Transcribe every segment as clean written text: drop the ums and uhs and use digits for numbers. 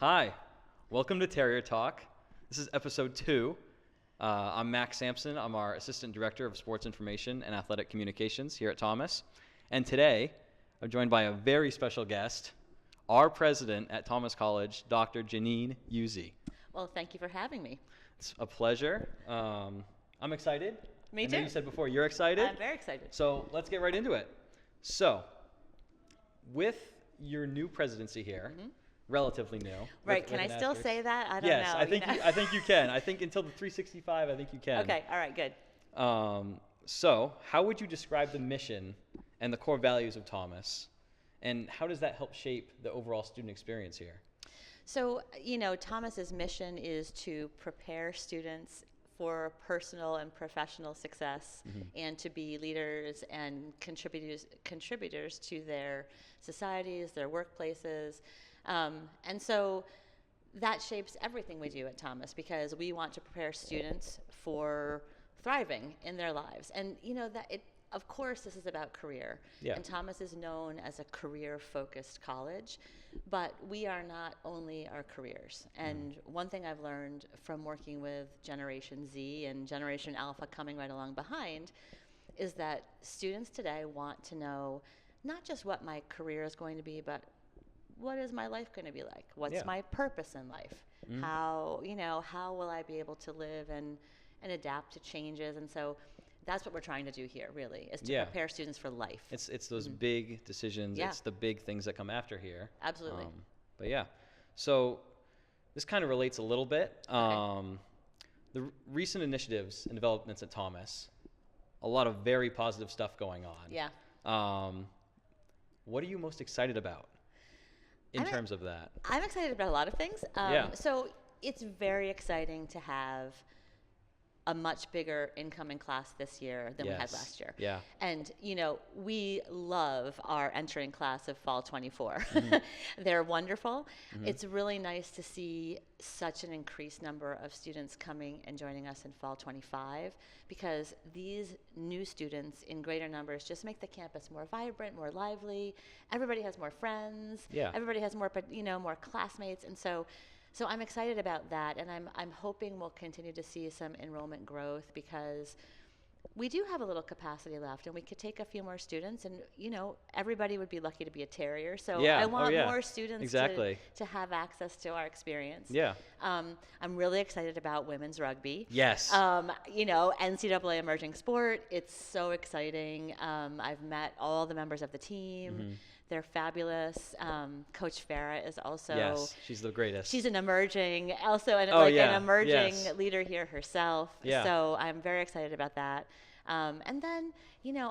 Hi, welcome to Terrier Talk. This is episode 2. I'm Max Sampson. I'm our Assistant Director of Sports Information and Athletic Communications here at Thomas. And today, I'm joined by a very special guest, our president at Thomas College, Dr. Jeannine Uzzi. Well, thank you for having me. It's a pleasure. I'm excited. Me I know too. you said before you're excited. I'm very excited. So let's get right into it. So, with your new presidency here, relatively new. Right, with can I an still asterisk. say that? I don't Yes, know. I think you can. I think until the 365, I think you can. Okay, all right, good. So, how would you describe the mission and the core values of Thomas, and how does that help shape the overall student experience here? So, Thomas's mission is to prepare students for personal and professional success and to be leaders and contributors to their societies, their workplaces. And so that shapes everything we do at Thomas because we want to prepare students for thriving in their lives. And of course, this is about career. Yeah. And Thomas is known as a career-focused college, but we are not only our careers. And one thing I've learned from working with Generation Z and Generation Alpha coming right along behind is that students today want to know not just what my career is going to be, but what is my life going to be like? What's my purpose in life? How will I be able to live and adapt to changes? And so that's what we're trying to do here, really, is to prepare students for life. It's those big decisions. Yeah. It's the big things that come after here. Absolutely. But yeah, so this kind of relates a little bit. The recent initiatives and developments at Thomas, a lot of very positive stuff going on. Yeah. What are you most excited about in terms of that? I'm excited about a lot of things. So it's very exciting to have a much bigger incoming class this year than we had last year. Yeah. And, we love our entering class of fall 24. They're wonderful. It's really nice to see such an increased number of students coming and joining us in fall 25 because these new students in greater numbers just make the campus more vibrant, more lively. Everybody has more friends. Yeah. Everybody has more, more classmates. And so I'm excited about that, and I'm hoping we'll continue to see some enrollment growth because we do have a little capacity left, and we could take a few more students, and everybody would be lucky to be a Terrier. So I want more students to have access to our experience. Yeah. I'm really excited about women's rugby. Yes. NCAA emerging sport. It's so exciting. I've met all the members of the team. They're fabulous. Coach Farah is also. Yes, she's the greatest. She's an emerging leader here herself. Yeah. So I'm very excited about that. And then,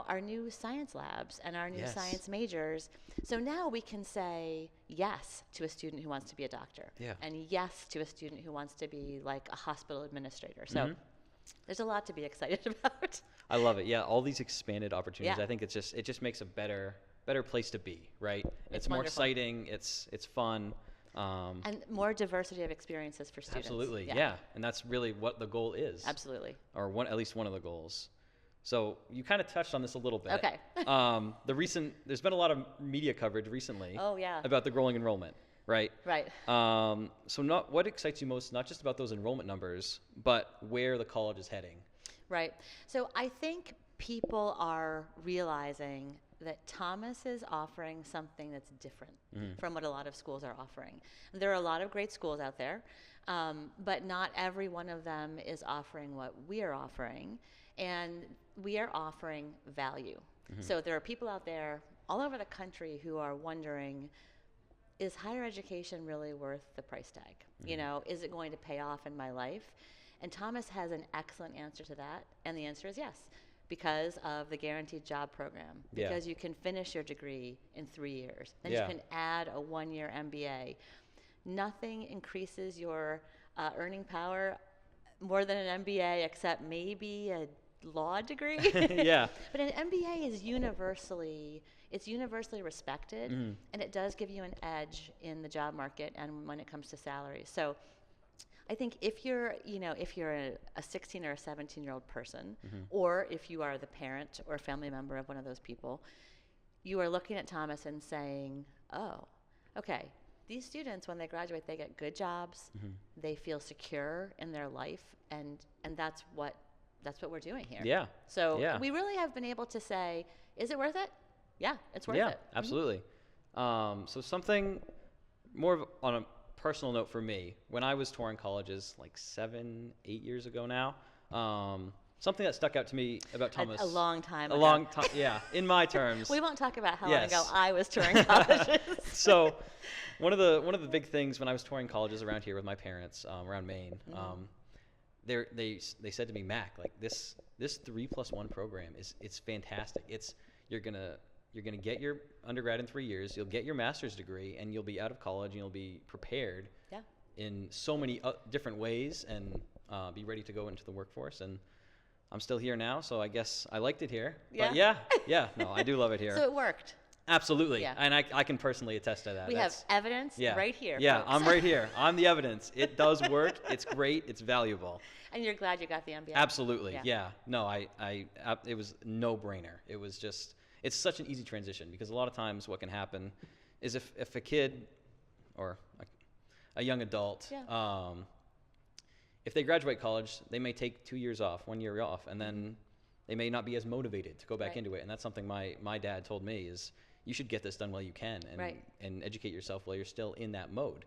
our new science labs and our new science majors. So now we can say yes to a student who wants to be a doctor. Yeah. And yes to a student who wants to be like a hospital administrator. So there's a lot to be excited about. I love it. Yeah, all these expanded opportunities. Yeah. I think it just makes a better place to be, right? It's more wonderful. exciting. It's fun. And more diversity of experiences for students. Absolutely, yeah. And that's really what the goal is. Absolutely. Or at least one of the goals. So you kind of touched on this a little bit. Okay. There's been a lot of media coverage recently. Oh, yeah. About the growing enrollment, right? Right. What excites you most, not just about those enrollment numbers, but where the college is heading? Right. So I think people are realizing that Thomas is offering something that's different from what a lot of schools are offering. There are a lot of great schools out there, but not every one of them is offering what we are offering, and we are offering value. So there are people out there all over the country who are wondering, is higher education really worth the price tag? Is it going to pay off in my life? And Thomas has an excellent answer to that, and the answer is yes. Because of the Guaranteed Job Program, because you can finish your degree in 3 years, then you can add a 1-year MBA. Nothing increases your earning power more than an MBA, except maybe a law degree. Yeah. But an MBA is universally respected, and it does give you an edge in the job market and when it comes to salaries. So I think if you're a 16 or a 17-year-old person, or if you are the parent or family member of one of those people, you are looking at Thomas and saying, oh, okay, these students, when they graduate, they get good jobs. They feel secure in their life, and that's what we're doing here. Yeah. So Yeah. we really have been able to say, is it worth it? Yeah, it's worth Yeah, it. absolutely. So something more of on a personal note for me, when I was touring colleges like 7, 8 years ago now, something that stuck out to me about Thomas. A long time A ago. long time, yeah, in my terms. We won't talk about how Yes. long ago I was touring colleges. So one of the big things when I was touring colleges around here with my parents, around Maine, they said to me, Mac, like this 3+1 program it's fantastic. You're gonna get your undergrad in 3 years. You'll get your master's degree, and you'll be out of college, and you'll be prepared in so many different ways, and be ready to go into the workforce. And I'm still here now, so I guess I liked it here. Yeah. But yeah, no, I do love it here. So it worked. Absolutely. Yeah. And I can personally attest to that. We have evidence right here. Yeah, folks. I'm right here. I'm the evidence. It does work. It's great. It's valuable. And you're glad you got the MBA. Absolutely. Yeah. Yeah. No, it was no brainer. It was just, it's such an easy transition, because a lot of times what can happen is if a kid or a young adult, if they graduate college, they may take 2 years off, 1 year off, and then they may not be as motivated to go back into it. And that's something my dad told me is, you should get this done while you can, and educate yourself while you're still in that mode.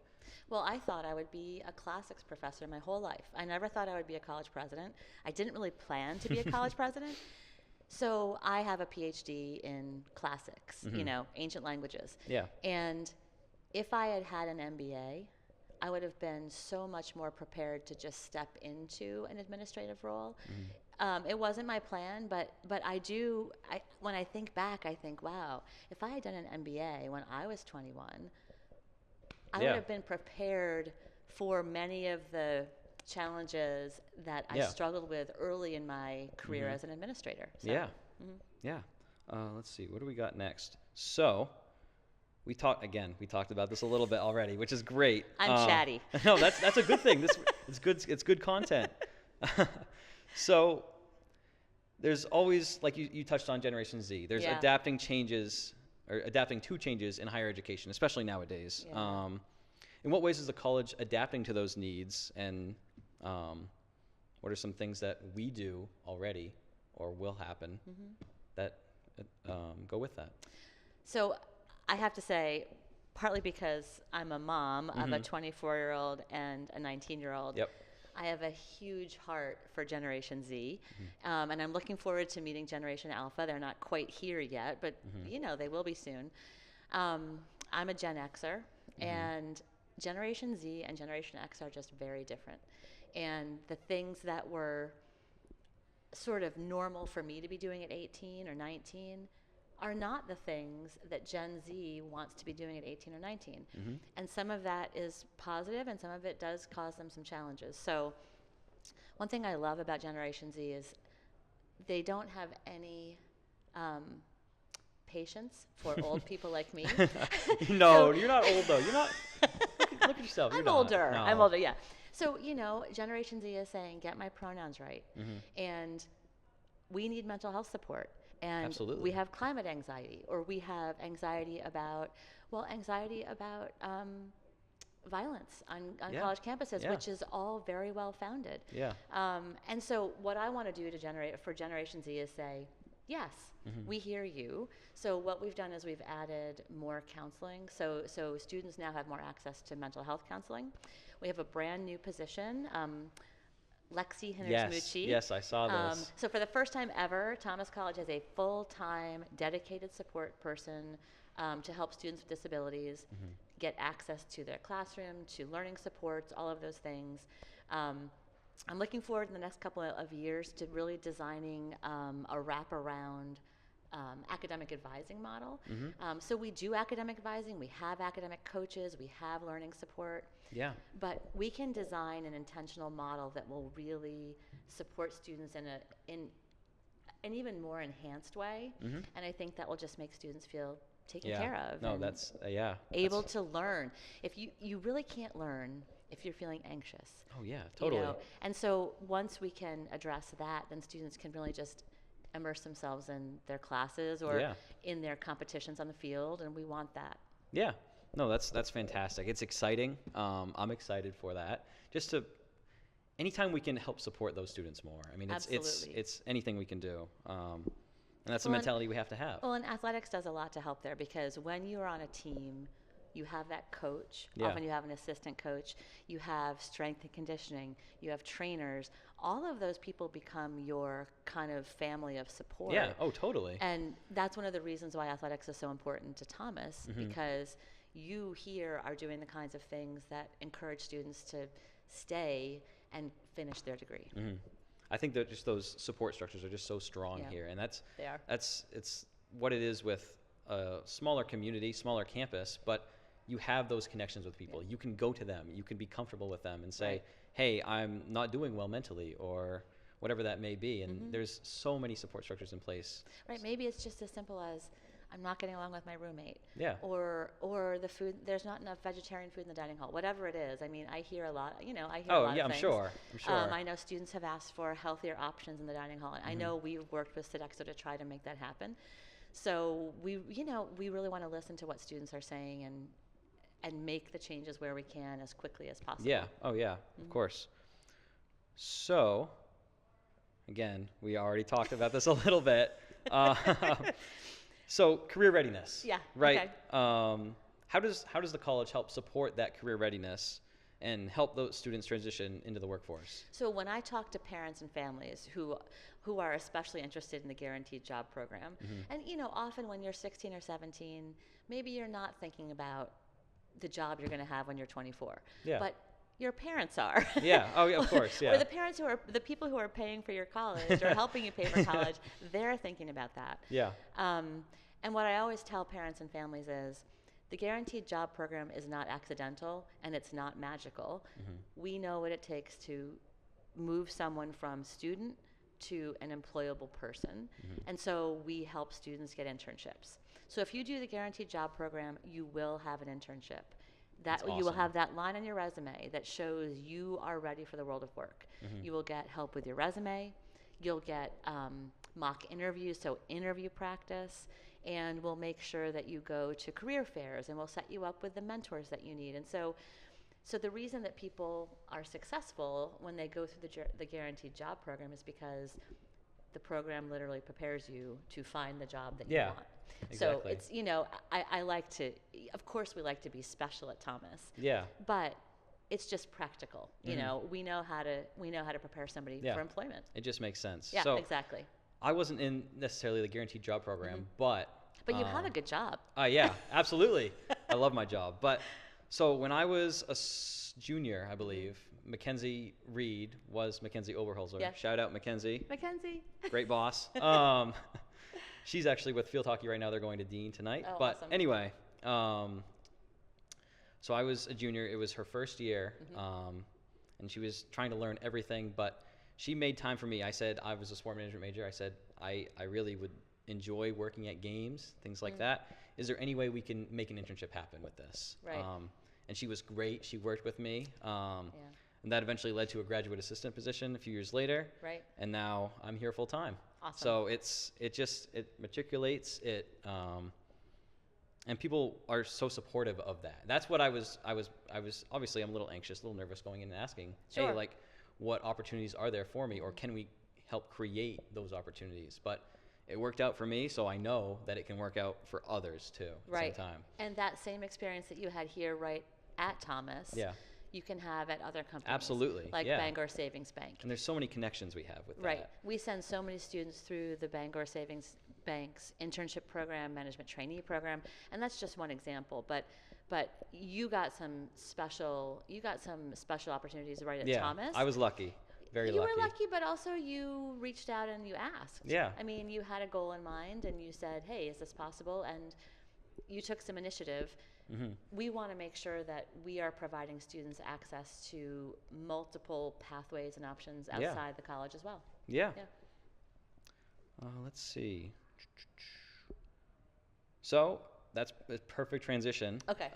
Well, I thought I would be a classics professor my whole life. I never thought I would be a college president. I didn't really plan to be a college president. So I have a PhD in classics, ancient languages. Yeah. And if I had had an MBA, I would have been so much more prepared to just step into an administrative role. It wasn't my plan, but when I think back, I think, wow, if I had done an MBA when I was 21, I would have been prepared for many of the challenges that I struggled with early in my career as an administrator. So, Yeah. Let's see, what do we got next? So we talked about this a little bit already, which is great. I'm chatty. No, that's a good thing. It's good content. So there's always, like you touched on Generation Z, there's adapting to changes in higher education, especially nowadays. In what ways is the college adapting to those needs, and what are some things that we do already or will happen that go with that? So I have to say, partly because I'm a mom of a 24-year-old and a 19-year-old, I have a huge heart for Generation Z, and I'm looking forward to meeting Generation Alpha. They're not quite here yet, but they will be soon. I'm a Gen Xer, and Generation Z and Generation X are just very different. And the things that were sort of normal for me to be doing at 18 or 19 are not the things that Gen Z wants to be doing at 18 or 19. And some of that is positive, and some of it does cause them some challenges. So one thing I love about Generation Z is they don't have any patience for old people like me. No, you're not old, though. You're not. Look at yourself. I'm older. No. I'm older, yeah. So, Generation Z is saying, get my pronouns right. And we need mental health support. And Absolutely. We have climate anxiety, or we have anxiety about violence on college campuses, which is all very well founded. And so what I want to do for Generation Z is say, yes, we hear you. So what we've done is we've added more counseling. So students now have more access to mental health counseling. We have a brand new position. Lexi Hinnersmucci. Yes, I saw this. So for the first time ever, Thomas College has a full-time dedicated support person to help students with disabilities get access to their classroom, to learning supports, all of those things. I'm looking forward in the next couple of years to really designing a wraparound academic advising model. So we do academic advising, we have academic coaches, we have learning support. But we can design an intentional model that will really support students in an even more enhanced way. And I think that will just make students feel taken care of. No, that's able to learn. If you really can't learn if you're feeling anxious. Oh yeah, totally. And so once we can address that, then students can really just immerse themselves in their classes or in their competitions on the field, and we want that. Yeah. No, that's fantastic. It's exciting. I'm excited for that. Just to anytime we can help support those students more. I mean, it's anything we can do. And that's a mentality we have to have. Well, and athletics does a lot to help there, because when you're on a team, you have that coach. Yeah. Often you have an assistant coach. You have strength and conditioning. You have trainers. All of those people become your kind of family of support. Yeah. Oh, totally. And that's one of the reasons why athletics is so important to Thomas, because you here are doing the kinds of things that encourage students to stay and finish their degree. I think that just those support structures are just so strong here, and it's what it is with a smaller community, smaller campus, but you have those connections with people. You can go to them, you can be comfortable with them and say, hey, I'm not doing well mentally, or whatever that may be. And there's so many support structures in place. Right. Maybe it's just as simple as I'm not getting along with my roommate. Yeah. Or the food, there's not enough vegetarian food in the dining hall. Whatever it is. I mean, I hear a lot, I hear a lot of things. I'm sure. I know students have asked for healthier options in the dining hall. I know we've worked with Sodexo to try to make that happen. So we really want to listen to what students are saying and make the changes where we can as quickly as possible. Yeah. Oh, yeah. Of course. So, again, we already talked about this a little bit. So, career readiness. Yeah. Right. Okay. How does the college help support that career readiness and help those students transition into the workforce? So when I talk to parents and families who are especially interested in the guaranteed job program, and often when you're 16 or 17, maybe you're not thinking about the job you're going to have when you're 24. Yeah. But your parents are. Yeah. Oh, yeah, of course. Yeah. Or the people who are paying for your college or helping you pay for college, they're thinking about that. Yeah. And what I always tell parents and families is the guaranteed job program is not accidental and it's not magical. We know what it takes to move someone from student to an employable person. And so we help students get internships. So if you do the guaranteed job program, you will have an internship. That's You will awesome. have that line on your resume that shows you are ready for the world of work. You will get help with your resume. You'll get mock interviews, so interview practice, and we'll make sure that you go to career fairs, and we'll set you up with the mentors that you need. And so the reason that people are successful when they go through the guaranteed job program is because the program literally prepares you to find the job that you want. Exactly. So it's, I like to, of course we like to be special at Thomas. Yeah. But it's just practical. We know how to prepare somebody for employment. It just makes sense. Yeah, So exactly. I wasn't in necessarily the guaranteed job program, but you have a good job. Yeah, absolutely. I love my job. But so when I was a junior, I believe, Mackenzie Reed was Mackenzie Oberholzer. Yeah. Shout out Mackenzie. Mackenzie. Great boss. She's actually with field hockey right now. They're going to Dean tonight. Oh, but awesome. anyway, so I was a junior. It was her first year, and she was trying to learn everything, but she made time for me. I said I was a sport management major. I said I really would enjoy working at games, things like that. Is there any way we can make an internship happen with this? Right. And she was great. She worked with me. And that eventually led to a graduate assistant position a few years later. Right. And now I'm here full time. Awesome. So it matriculates it, and people are so supportive of that. That's what I was obviously I'm a little anxious, a little nervous going in and asking, Sure. hey, like, what opportunities are there for me, or can we help create those opportunities? But it worked out for me, so I know that it can work out for others too at the same time. And that same experience that you had here right at Thomas, you can have at other companies. Absolutely, Like yeah. Bangor Savings Bank. And there's so many connections we have with Right. that. We send so many students through the Bangor Savings Bank's internship program, management trainee program, and that's just one example. But you got some special opportunities right at Thomas. I was lucky. Very lucky. You were lucky, but also you reached out and you asked. Yeah. I mean, you had a goal in mind and you said, hey, is this possible? And you took some initiative. We want to make sure that we are providing students access to multiple pathways and options outside the college as well. Yeah. Let's see. So that's a perfect transition. Okay.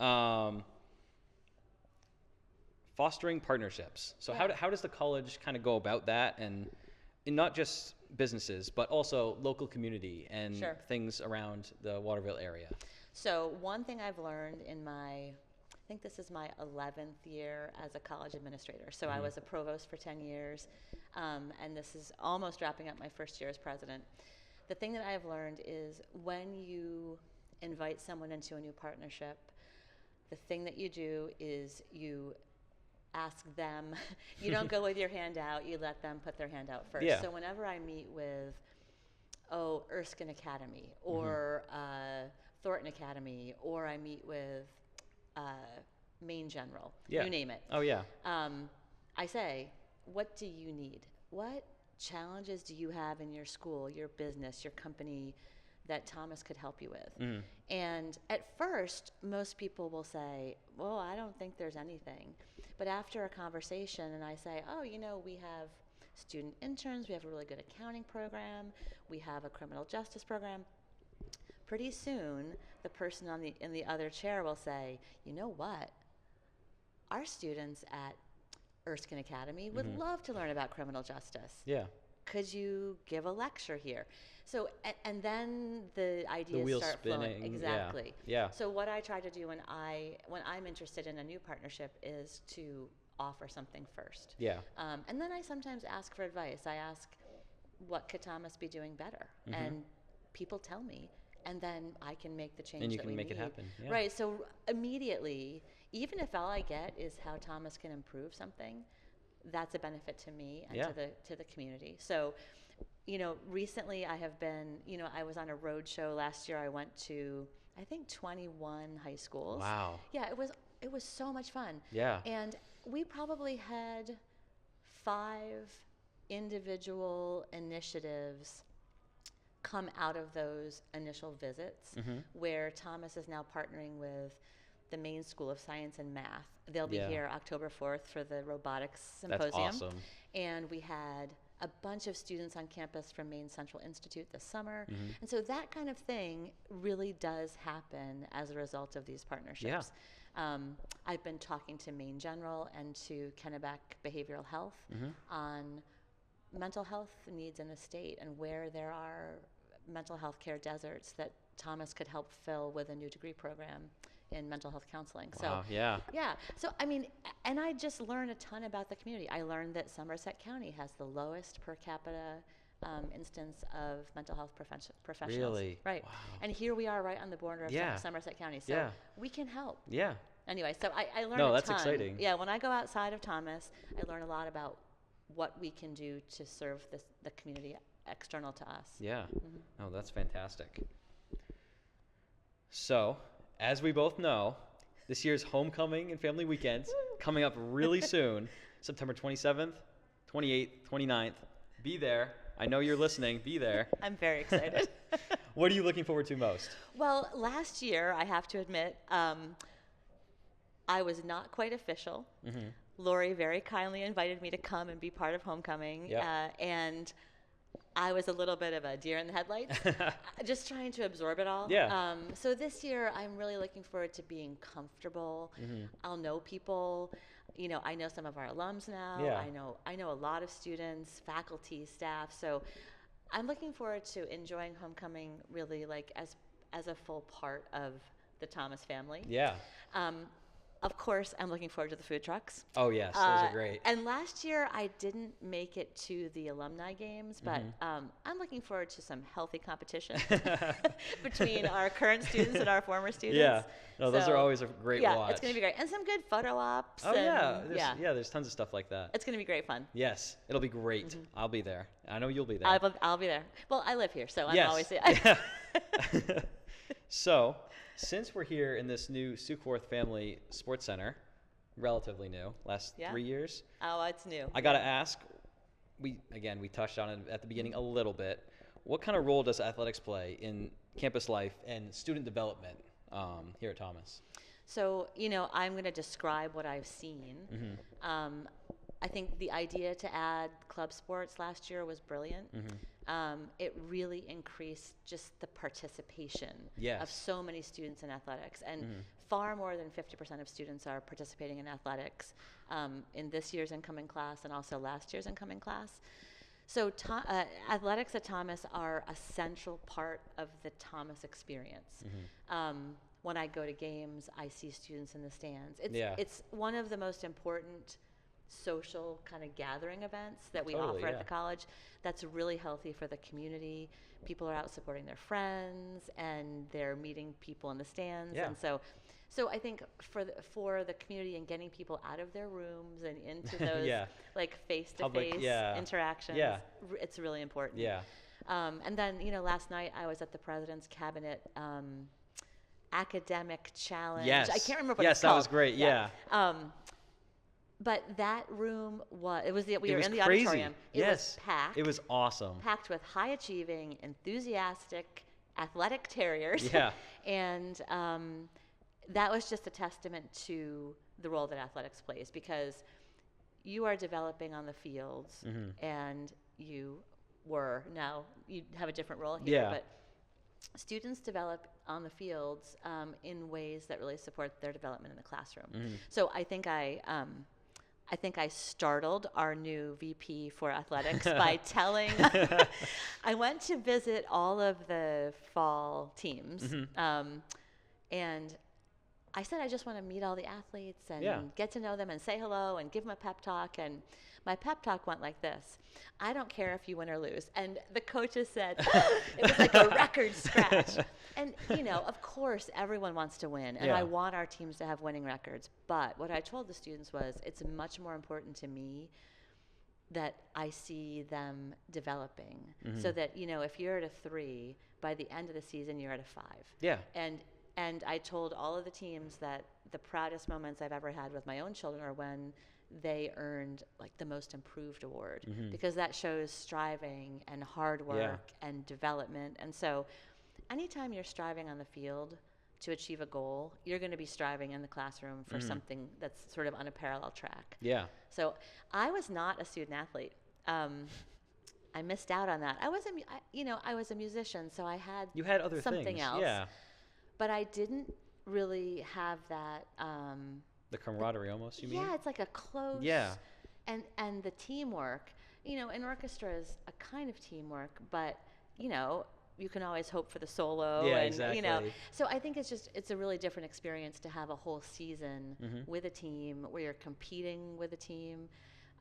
Fostering partnerships. So how does the college kind of go about that, and in not just businesses, but also local community and things around the Waterville area? So one thing I've learned in I think this is my 11th year as a college administrator. So I was a provost for 10 years, and this is almost wrapping up my first year as president. The thing that I've learned is when you invite someone into a new partnership, the thing that you do is you ask them, you don't go with your hand out, you let them put their hand out first. Yeah. So whenever I meet with, Erskine Academy or Thornton Academy, or I meet with Maine General, Yeah. you name it. Oh, yeah. I say, what do you need? What challenges do you have in your school, your business, your company that Thomas could help you with? And at first, most people will say, well, I don't think there's anything. But after a conversation and I say, we have student interns, we have a really good accounting program, we have a criminal justice program, pretty soon the person in the other chair will say, you know what? Our students at Erskine Academy would love to learn about criminal justice. Yeah. Could you give a lecture here? So, and then the ideas The wheels start spinning. flowing. Exactly. Yeah. So what I try to do when I'm interested in a new partnership is to offer something first. Yeah. And then I sometimes ask for advice. I ask, what could Thomas be doing better? And people tell me, and then I can make the change And you that can we make need. it happen. Yeah. Right. So immediately, even if all I get is how Thomas can improve something, that's a benefit to me and to the community. So, recently I have been, I was on a road show last year. I went to, I think, 21 high schools. Wow. Yeah, it was so much fun. Yeah. And we probably had 5 individual initiatives come out of those initial visits, where Thomas is now partnering with the Maine School of Science and Math. They'll be here October 4th for the robotics symposium. That's awesome. And we had a bunch of students on campus from Maine Central Institute this summer. And so that kind of thing really does happen as a result of these partnerships. I've been talking to Maine General and to Kennebec Behavioral Health on mental health needs in the state and where there are mental health care deserts that Thomas could help fill with a new degree program in mental health counseling. Wow, So yeah. So I mean, and I just learned a ton about the community. I learned that Somerset County has the lowest per capita instance of mental health professionals. Really? Right. Wow. And here we are right on the border of Somerset County. So we can help. Yeah. Anyway, so I learned No, a that's ton. exciting. Yeah, when I go outside of Thomas, I learn a lot about what we can do to serve the community external to us. Yeah. Oh, that's fantastic. So, as we both know, this year's homecoming and family weekends coming up really soon, September 27th, 28th, 29th. Be there. I know you're listening. Be there. I'm very excited. What are you looking forward to most? Well, last year, I have to admit, I was not quite official. Lori very kindly invited me to come and be part of homecoming. And I was a little bit of a deer in the headlights, just trying to absorb it all. So this year, I'm really looking forward to being comfortable. I'll know people. I know some of our alums now. I know a lot of students, faculty, staff. So I'm looking forward to enjoying homecoming really like as a full part of the Thomas family. Of course, I'm looking forward to the food trucks. Oh, yes. Those are great. And last year, I didn't make it to the alumni games, but I'm looking forward to some healthy competition between our current students and our former students. Those are always a great watch. Yeah, it's going to be great. And some good photo ops. Oh, there's tons of stuff like that. It's going to be great fun. Yes, it'll be great. I'll be there. I know you'll be there. I'll be there. Well, I live here, so I'm always there. So, since we're here in this new Sukeworth Family Sports Center, relatively new, last 3 years. Oh, it's new. I got to ask, we touched on it at the beginning a little bit. What kind of role does athletics play in campus life and student development here at Thomas? So, I'm going to describe what I've seen. I think the idea to add club sports last year was brilliant. It really increased just the participation of so many students in athletics. And far more than 50% of students are participating in athletics in this year's incoming class and also last year's incoming class. So athletics at Thomas are a central part of the Thomas experience. When I go to games, I see students in the stands. It's one of the most important social kind of gathering events that we offer at the college. That's really healthy for the community. People are out supporting their friends, and they're meeting people in the stands. And so I think for the community and getting people out of their rooms and into those like face-to-face interactions, it's really important. And then, last night I was at the President's Cabinet Academic Challenge. Yes. I can't remember what it's that called. was great. Yeah. But that room we were in the crazy. auditorium. It Yes. was packed. It was awesome. Packed with high-achieving, enthusiastic, athletic terriers. Yeah. And that was just a testament to the role that athletics plays, because you are developing on the fields, and you have a different role here. But students develop on the fields in ways that really support their development in the classroom. So I think I startled our new VP for athletics by telling, I went to visit all of the fall teams, and I said I just want to meet all the athletes and get to know them and say hello and give them a pep talk. And my pep talk went like this: I don't care if you win or lose. And the coaches said, it was like a record scratch. And, of course, everyone wants to win. And I want our teams to have winning records. But what I told the students was, it's much more important to me that I see them developing. So that, if you're at a 3, by the end of the season, you're at a 5. Yeah. And I told all of the teams that the proudest moments I've ever had with my own children are when they earned like the most improved award, because that shows striving and hard work and development. And so anytime you're striving on the field to achieve a goal, you're going to be striving in the classroom for something that's sort of on a parallel track. Yeah. So I was not a student athlete. I missed out on that. I was a musician, so I had other something things. else. Yeah. But I didn't really have that. The camaraderie, almost. You mean? Yeah, it's like a close. Yeah. And the teamwork. An orchestra is a kind of teamwork, but you can always hope for the solo. Yeah, and, exactly. So I think it's a really different experience to have a whole season with a team where you're competing with a team.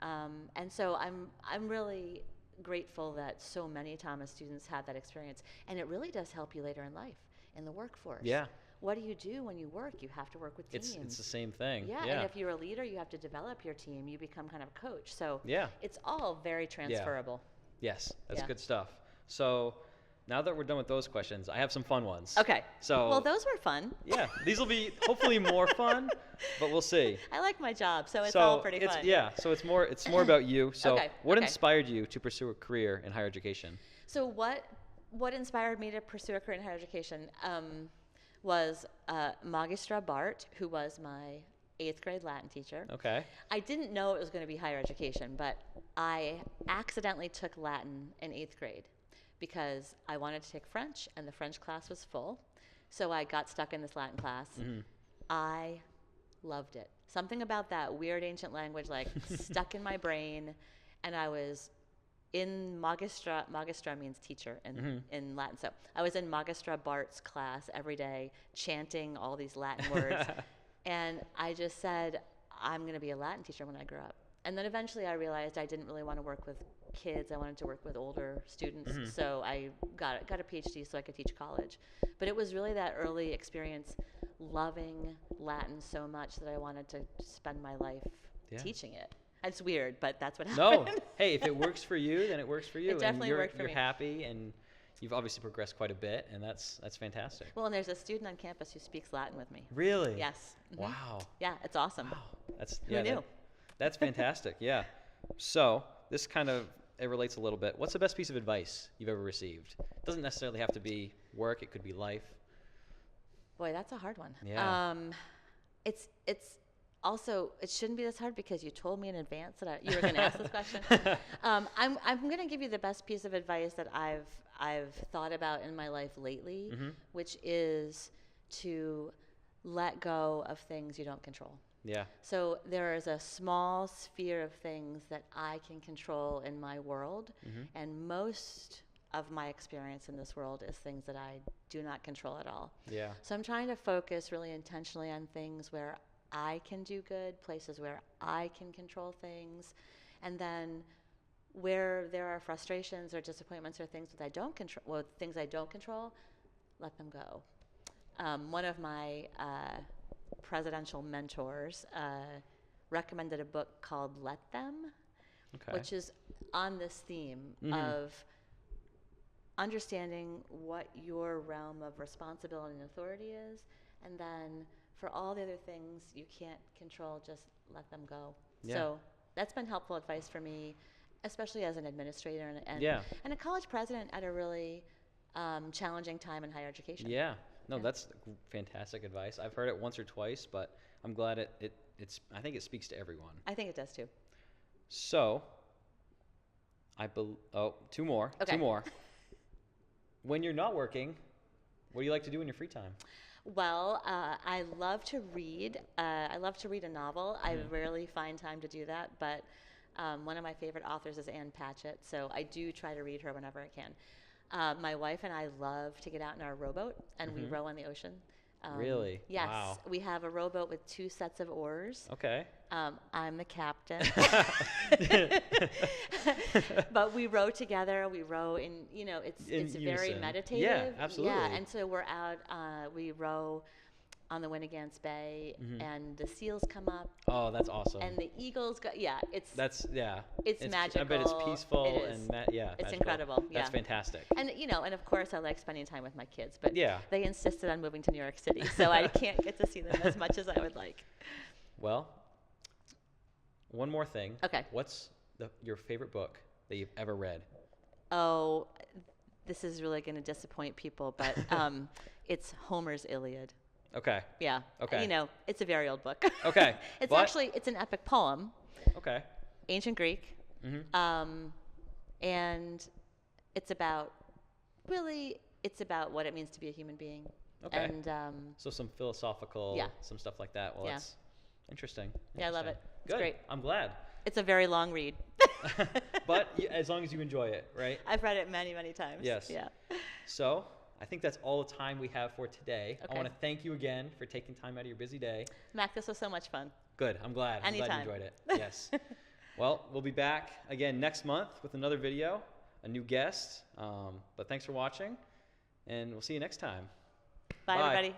And so I'm really grateful that so many Thomas students have that experience, and it really does help you later in life in the workforce. Yeah. What do you do when you work? You have to work with teams. It's the same thing. Yeah, and if you're a leader, you have to develop your team. You become kind of a coach. So it's all very transferable. Yes, that's good stuff. So now that we're done with those questions, I have some fun ones. Okay. Well, those were fun. Yeah, these will be hopefully more fun, but we'll see. I like my job, so it's all pretty fun. Yeah, so it's more about you. So what inspired you to pursue a career in higher education? So what inspired me to pursue a career in higher education was Magistra Bart, who was my 8th grade Latin teacher. Okay. I didn't know it was going to be higher education, but I accidentally took Latin in 8th grade because I wanted to take French, and the French class was full. So I got stuck in this Latin class. I loved it. Something about that weird ancient language stuck in my brain, and I was in Magistra means teacher in Latin. So I was in Magistra Bart's class every day, chanting all these Latin words. And I just said, I'm going to be a Latin teacher when I grow up. And then eventually I realized I didn't really want to work with kids. I wanted to work with older students. So I got a PhD so I could teach college. But it was really that early experience loving Latin so much that I wanted to spend my life teaching it. It's weird, but that's what happened. No. Hey, if it works for you, then it works for you. It definitely worked for me. You're happy, and you've obviously progressed quite a bit, and that's fantastic. Well, and there's a student on campus who speaks Latin with me. Really? Yes. Wow. Yeah, it's awesome. Wow. Who knew? That's fantastic. Yeah. So this it relates a little bit. What's the best piece of advice you've ever received? It doesn't necessarily have to be work. It could be life. Boy, that's a hard one. Yeah. It's also, it shouldn't be this hard because you told me in advance that you were going to ask this question. I'm going to give you the best piece of advice that I've thought about in my life lately, which is to let go of things you don't control. Yeah. So there is a small sphere of things that I can control in my world, and most of my experience in this world is things that I do not control at all. Yeah. So I'm trying to focus really intentionally on things where I can do good, places where I can control things, and then where there are frustrations or disappointments or things that I don't control, things I don't control, let them go. One of my presidential mentors recommended a book called Let Them, which is on this theme of understanding what your realm of responsibility and authority is, and then for all the other things you can't control, just let them go. Yeah. So that's been helpful advice for me, especially as an administrator and a college president at a really challenging time in higher education. Yeah. No, that's fantastic advice. I've heard it once or twice, but I'm glad it's. I think it speaks to everyone. I think it does too. So, two more. Okay. Two more. When you're not working, what do you like to do in your free time? Well, I love to read. I love to read a novel. I rarely find time to do that, but one of my favorite authors is Ann Patchett, so I do try to read her whenever I can. My wife and I love to get out in our rowboat, and we row on the ocean. Really? Yes. Wow. We have a rowboat with 2 sets of oars. Okay. I'm the captain. But we row together. We row in it's very unison. meditative. Yeah, absolutely. Yeah, and so we're out, we row on the Winnegans Bay, and the seals come up. Oh, that's awesome. And the eagles go. Yeah, it's It's magical. I bet it's peaceful It is. and It's magical. incredible. Yeah. That's fantastic. And and of course I like spending time with my kids, but Yeah. they insisted on moving to New York City, so I can't get to see them as much as I would like. Well, one more thing. Okay. What's your favorite book that you've ever read? Oh, this is really going to disappoint people, but it's Homer's Iliad. Okay. Yeah. Okay. It's a very old book. Okay. It's an epic poem. Okay. Ancient Greek. And it's about what it means to be a human being. Okay. And so some philosophical, some stuff like that. Well, that's interesting. Yeah, I love it. Good. It's great. I'm glad. It's a very long read. But as long as you enjoy it, right? I've read it many, many times. Yes. Yeah. So I think that's all the time we have for today. Okay. I want to thank you again for taking time out of your busy day. Mac, this was so much fun. Good. I'm glad. Anytime. I'm glad you enjoyed it. Yes. Well, we'll be back again next month with another video, a new guest. But thanks for watching, and we'll see you next time. Bye. Everybody.